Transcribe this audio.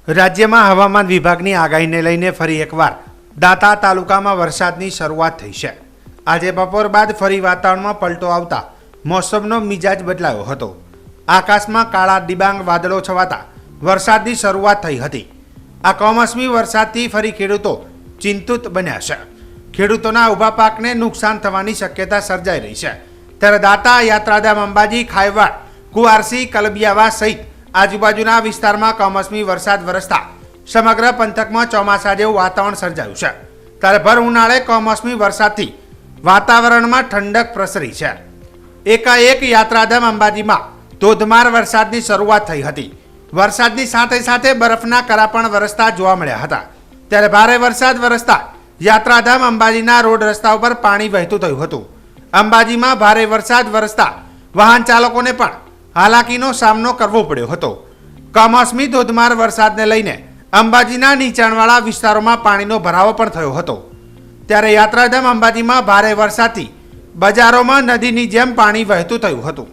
રાજ્યમાં હવામાન વિભાગની આગાહીને લઈને ફરી એકવાર દાંતા તાલુકામાં વરસાદની શરૂઆત થઈ છે। આજે બપોર બાદ ફરી વાતાવરણમાં પલટો આવતા મોસમનો મિજાજ બદલાયો હતો। આકાશમાં કાળા ડિબાંગ વાદળો છવાતા વરસાદની શરૂઆત થઈ હતી। આ કમોસમી વરસાદથી ફરી ખેડૂતો ચિંતિત બન્યા છે। ખેડૂતોના ઊભા પાકને નુકસાન થવાની શક્યતા સર્જાઈ રહી છે। ત્યારે દાંતા, યાત્રાધામ, અંબાજી, ખાયવાડ, કુવારસી, કલબિયાવા સહિત આજુબાજુના વિસ્તારમાં કમોસમી વરસાદ વરસતા સમગ્ર પંથકમાં ચોમાસા જેવું વાતાવરણ સર્જાયું છે। ત્યારે ભર ઉનાળે કમોસમી વરસાદથી વાતાવરણમાં ઠંડક પ્રસરી છે। એકાએક યાત્રાધામ અંબાજીમાં ધોધમાર વરસાદની શરૂઆત થઈ હતી। વરસાદની સાથે સાથે બરફના કરા પણ વરસતા જોવા મળ્યા હતા। ત્યારે ભારે વરસાદ વરસતા યાત્રાધામ અંબાજીના રોડ રસ્તા ઉપર પાણી વહેતું થયું હતું। અંબાજીમાં ભારે વરસાદ વરસતા વાહન ચાલકોને પણ હાલાકીનો સામનો કરવો પડ્યો હતો। કમોસમી ધોધમાર વરસાદને લઈને અંબાજીના નીચાણવાળા વિસ્તારોમાં પાણીનો ભરાવો પણ થયો હતો। ત્યારે યાત્રાધામ અંબાજીમાં ભારે વરસાદથી બજારોમાં નદીની જેમ પાણી વહેતું થયું હતું।